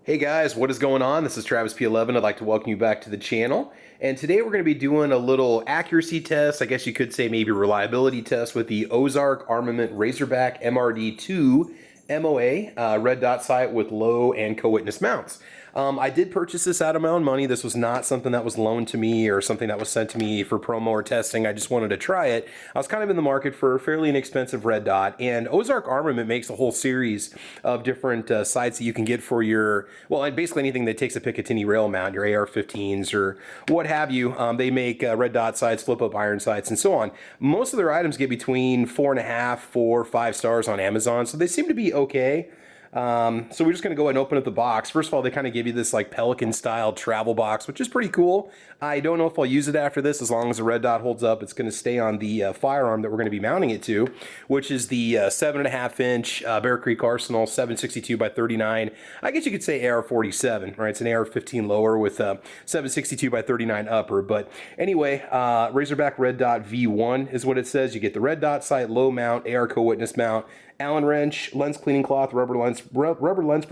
Hey guys, what is going on? This is Travis P11. I'd like to welcome you back to the channel. And today we're going to be doing a little accuracy test, I guess you could say maybe reliability test with the Ozark Armament Razorback MRD2 MOA red dot sight with low and co-witness mounts. I did purchase this out of my own money. This was not something that was loaned to me or something that was sent to me for promo or testing. I just wanted to try it. I was kind of in the market for a fairly inexpensive red dot, and Ozark Armament makes a whole series of different sights that you can get for your, well, basically anything that takes a Picatinny rail mount, your AR-15s or what have you. They make red dot sights, flip-up iron sights, and so on. Most of their items get between 4.5, 4, 5 stars on Amazon, so they seem to be okay. So we're just going to go ahead and open up the box. First of all, they kind of give you this like Pelican style travel box, which is pretty cool. I don't know if I'll use it after this. As long as the red dot holds up, it's going to stay on the firearm that we're going to be mounting it to, which is the 7.5 inch Bear Creek Arsenal 762 by 39. I guess you could say AR-47, right? It's an AR-15 lower with 762 by 39 upper. But anyway, Razorback Red Dot V1 is what it says. You get the red dot sight, low mount, AR co-witness mount, Allen wrench, lens cleaning cloth, rubber lens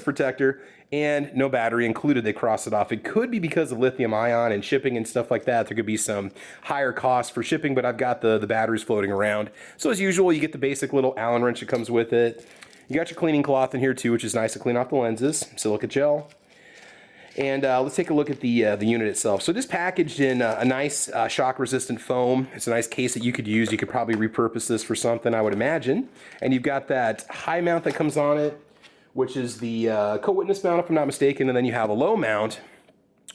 protector, and no battery included. They cross it off. It could be because of lithium ion and shipping and stuff like that. There could be some higher costs for shipping, but I've got the batteries floating around. So as usual, you get the basic little Allen wrench that comes with it. You got your cleaning cloth in here too, which is nice to clean off the lenses. Silica gel. And let's take a look at the unit itself. So just packaged in a nice shock-resistant foam. It's a nice case that you could use. You could probably repurpose this for something, I would imagine. And you've got that high mount that comes on it, which is the co-witness mount, if I'm not mistaken. And then you have a low mount,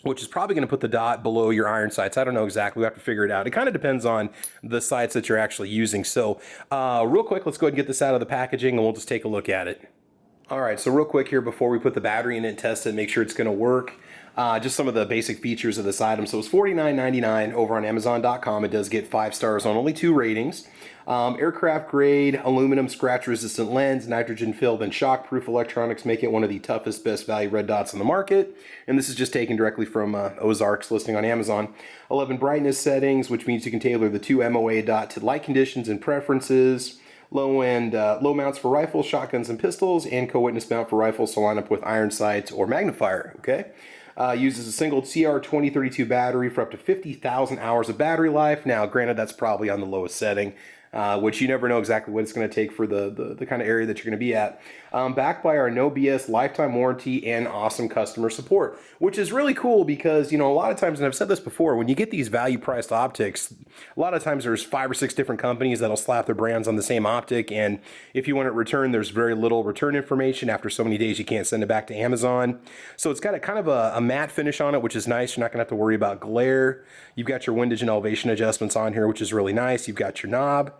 which is probably going to put the dot below your iron sights. I don't know exactly. We have to figure it out. It kind of depends on the sights that you're actually using. So real quick, let's go ahead and get this out of the packaging, and we'll just take a look at it. All right, so real quick here before we put the battery in it and test it, make sure it's going to work. Just some of the basic features of this item. So it's $49.99 over on Amazon.com. It does get 5 stars on only 2 ratings. Aircraft grade, aluminum scratch resistant lens, nitrogen filled and shock proof electronics make it one of the toughest, best value red dots on the market. And this is just taken directly from Ozark's listing on Amazon. 11 brightness settings, which means you can tailor the 2 MOA dot to light conditions and preferences. Low mounts for rifles, shotguns, and pistols, and co-witness mount for rifles to line up with iron sights or magnifier. Okay, uses a single CR2032 battery for up to 50,000 hours of battery life. Now, granted, that's probably on the lowest setting, which you never know exactly what it's going to take for the kind of area that you're going to be at. Backed by our no BS lifetime warranty and awesome customer support, which is really cool because, you know, a lot of times, and I've said this before, when you get these value priced optics, a lot of times there's 5 or 6 different companies that'll slap their brands on the same optic, and if you want it returned, there's very little return information. After so many days, you can't send it back to Amazon. So it's got a kind of a matte finish on it, which is nice. You're not going to have to worry about glare. You've got your windage and elevation adjustments on here, which is really nice. You've got your knob,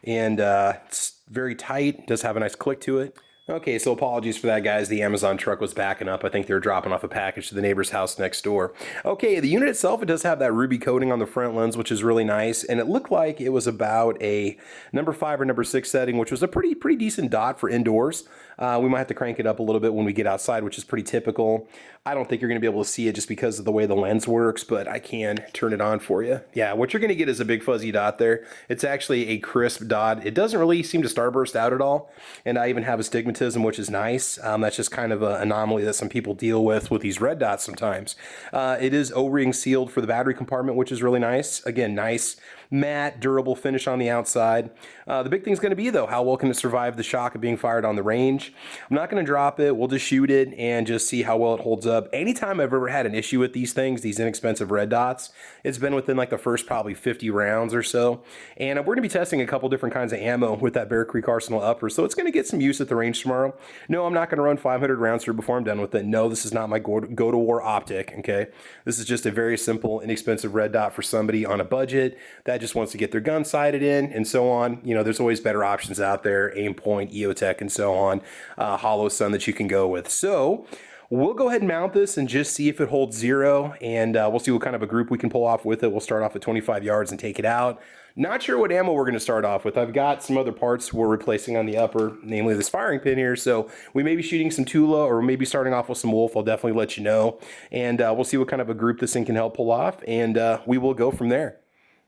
and it's very tight. It does have a nice click to it. Okay, so apologies for that, guys. The Amazon truck was backing up. I think they were dropping off a package to the neighbor's house next door. Okay, the unit itself, it does have that ruby coating on the front lens, which is really nice. And it looked like it was about a number 5 or number 6 setting, which was a pretty decent dot for indoors. We might have to crank it up a little bit when we get outside, which is pretty typical. I don't think you're going to be able to see it just because of the way the lens works, but I can turn it on for you. Yeah, what you're going to get is a big fuzzy dot there. It's actually a crisp dot. It doesn't really seem to starburst out at all. And I even have astigmatism, which is nice. That's just kind of an anomaly that some people deal with these red dots sometimes. It is O-ring sealed for the battery compartment, which is really nice. Again, nice, matte, durable finish on the outside. The big thing is going to be, though, how well can it survive the shock of being fired on the range? I'm not going to drop it. We'll just shoot it and just see how well it holds up. Anytime I've ever had an issue with these things, these inexpensive red dots, it's been within like the first probably 50 rounds or so. And we're going to be testing a couple different kinds of ammo with that Bear Creek Arsenal upper, so it's going to get some use at the range tomorrow. No, I'm not going to run 500 rounds through before I'm done with it. No, this is not my go-to-war optic, okay? This is just a very simple, inexpensive red dot for somebody on a budget that just wants to get their gun sighted in and so on. You know, there's always better options out there, Aimpoint, EOTech, and so on, Hollow Sun that you can go with. So we'll go ahead and mount this and just see if it holds 0, and we'll see what kind of a group we can pull off with it. We'll start off at 25 yards and take it out. Not sure what ammo we're going to start off with. I've got some other parts we're replacing on the upper, namely this firing pin here, so we may be shooting some Tula or maybe starting off with some Wolf. I'll definitely let you know, and we'll see what kind of a group this thing can help pull off, and we will go from there.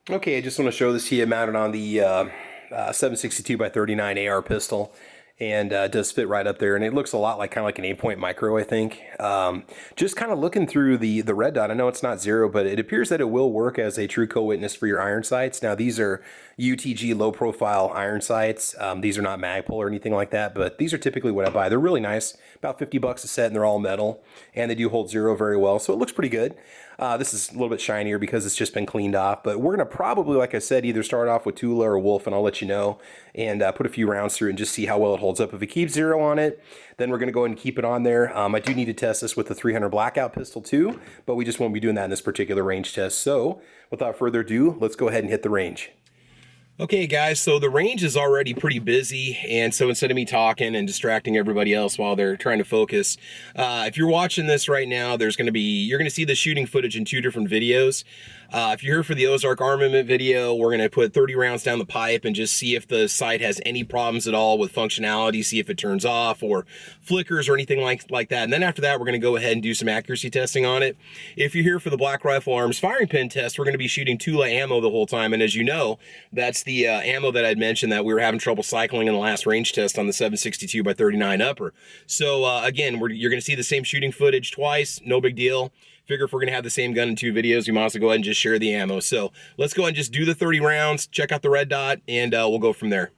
Okay, I just want to show this to you mounted on the 762 by 39 AR pistol. and does fit right up there, and it looks a lot like kind of like an 8-point micro, I think. Just kind of looking through the red dot, I know it's not 0, but it appears that it will work as a true co-witness for your iron sights. Now these are UTG low profile iron sights. These are not Magpul or anything like that, but these are typically what I buy. They're really nice, about 50 bucks a set, and they're all metal, and they do hold 0 very well, so it looks pretty good. This is a little bit shinier because it's just been cleaned off, but we're going to probably, like I said, either start off with Tula or Wolf, and I'll let you know, and put a few rounds through and just see how well it holds up. If it keeps 0 on it, then we're going to go ahead and keep it on there. I do need to test this with the 300 Blackout pistol too, but we just won't be doing that in this particular range test. So without further ado, let's go ahead and hit the range. Okay guys, so the range is already pretty busy, and so instead of me talking and distracting everybody else while they're trying to focus, if you're watching this right now, you're going to see the shooting footage in 2 different videos. If you're here for the Ozark Armament video, we're going to put 30 rounds down the pipe and just see if the sight has any problems at all with functionality, see if it turns off or flickers or anything like that. And then after that, we're going to go ahead and do some accuracy testing on it. If you're here for the Black Rifle Arms firing pin test, we're going to be shooting Tula ammo the whole time. And as you know, that's the ammo that I'd mentioned that we were having trouble cycling in the last range test on the 7.62 by 39 upper. So again, you're going to see the same shooting footage twice, no big deal. Figure if we're gonna have the same gun in 2 videos, we might as well go ahead and just share the ammo. So let's go ahead and just do the 30 rounds, check out the red dot, and we'll go from there.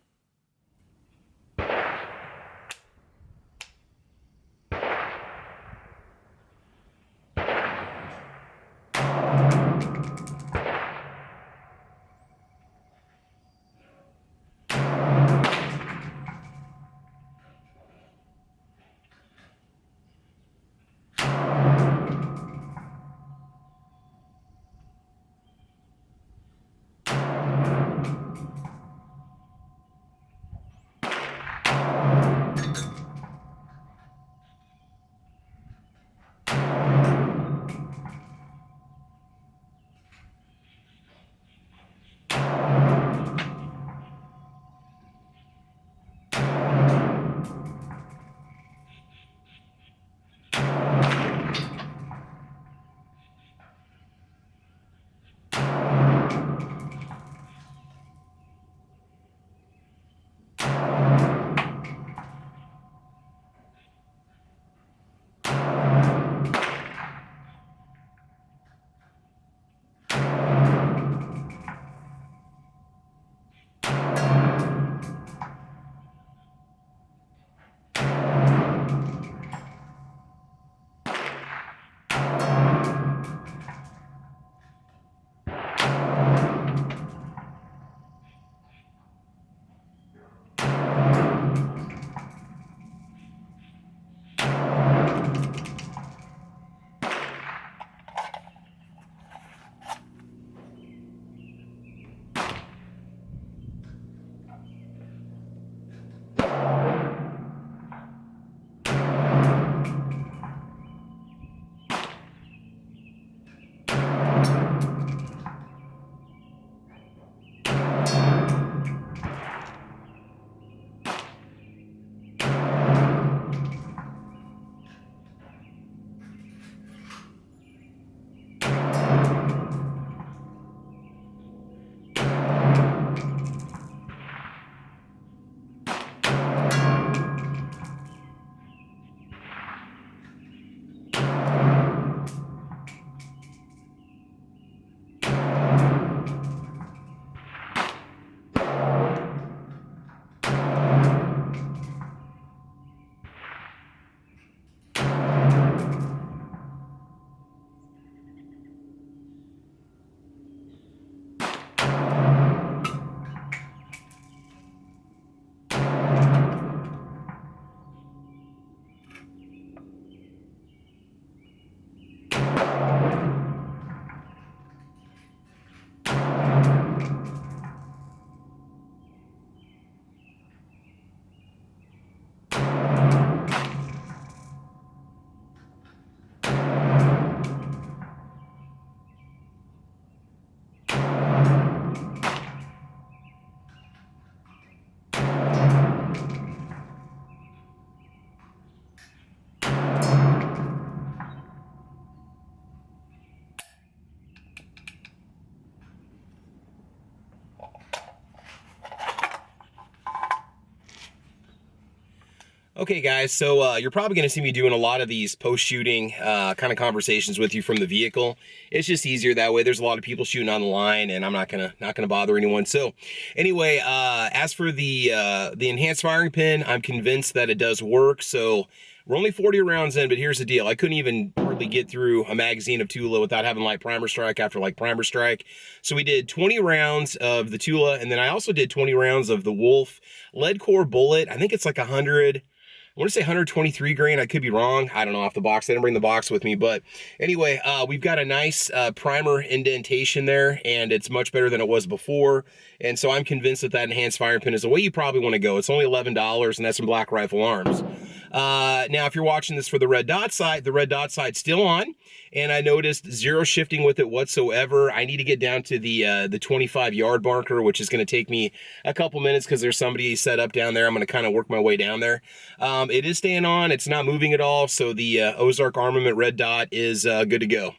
Okay guys, so you're probably going to see me doing a lot of these post-shooting kind of conversations with you from the vehicle. It's just easier that way. There's a lot of people shooting on the line, and I'm not gonna bother anyone. So anyway, as for the enhanced firing pin, I'm convinced that it does work. So we're only 40 rounds in, but here's the deal. I couldn't even hardly get through a magazine of Tula without having like primer strike after like primer strike. So we did 20 rounds of the Tula, and then I also did 20 rounds of the Wolf lead core bullet. I think it's like 100. I want to say 123 grain. I could be wrong. I don't know off the box. I didn't bring the box with me. But anyway, we've got a nice primer indentation there, and it's much better than it was before. And so I'm convinced that that enhanced firing pin is the way you probably want to go. It's only $11, and that's in Black Rifle Arms. Now, if you're watching this for the red dot sight, the red dot sight's still on, and I noticed zero shifting with it whatsoever. I need to get down to the 25-yard marker, which is going to take me a couple minutes because there's somebody set up down there. I'm going to kind of work my way down there. It is staying on. It's not moving at all, so the Ozark Armament red dot is good to go.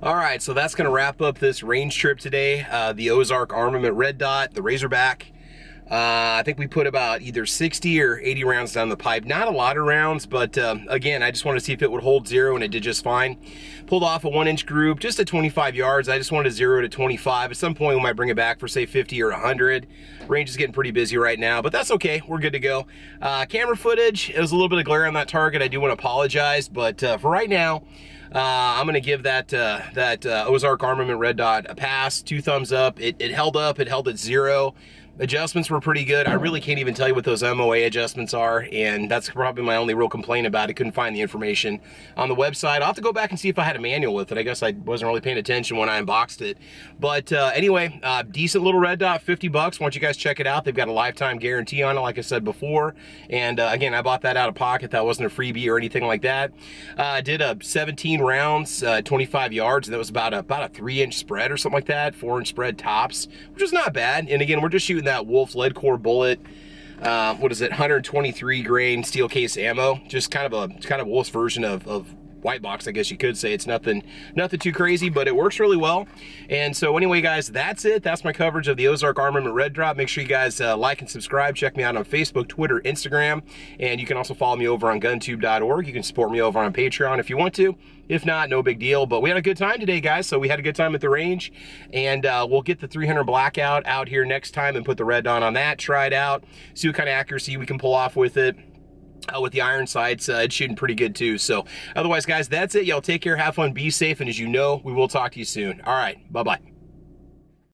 All right, so that's gonna wrap up this range trip today. The Ozark Armament red dot, the Razorback. I think we put about either 60 or 80 rounds down the pipe. Not a lot of rounds, but again, I just wanted to see if it would hold zero, and it did just fine. Pulled off a 1-inch group, just at 25 yards. I just wanted to zero to 25. At some point, we might bring it back for, say, 50 or 100. Range is getting pretty busy right now, but that's okay. We're good to go. Camera footage, it was a little bit of glare on that target. I do want to apologize, but for right now, I'm going to give that Ozark Armament red dot a pass, 2 thumbs up. It held up, it held at 0. Adjustments were pretty good. I really can't even tell you what those MOA adjustments are, and that's probably my only real complaint about it. Couldn't find the information on the website. I'll have to go back and see if I had a manual with it. I guess I wasn't really paying attention when I unboxed it. But anyway, decent little red dot, 50 bucks. Why don't you guys check it out? They've got a lifetime guarantee on it, like I said before. And again, I bought that out of pocket. That wasn't a freebie or anything like that. Did a 17 rounds, 25 yards, and that was about a 3-inch spread or something like that, 4-inch spread tops, which is not bad. And again, we're just shooting that Wolf lead core bullet. What is it? 123 grain steel case ammo. Just kind of Wolf's version of white box, I guess you could say. It's nothing too crazy, but it works really well. And so anyway, guys, that's it. That's my coverage of the Ozark Armament Red Drop. Make sure you guys like and subscribe. Check me out on Facebook, Twitter, Instagram, and you can also follow me over on guntube.org. You can support me over on Patreon if you want to. If not, no big deal. But we had a good time today, guys. So we had a good time at the range, and we'll get the 300 blackout out here next time and put the red on that, try it out, see what kind of accuracy we can pull off with it. With the iron sights, it's shooting pretty good too. So otherwise, guys, that's it. Y'all take care, have fun, be safe, and as you know, we will talk to you soon. All right, bye-bye.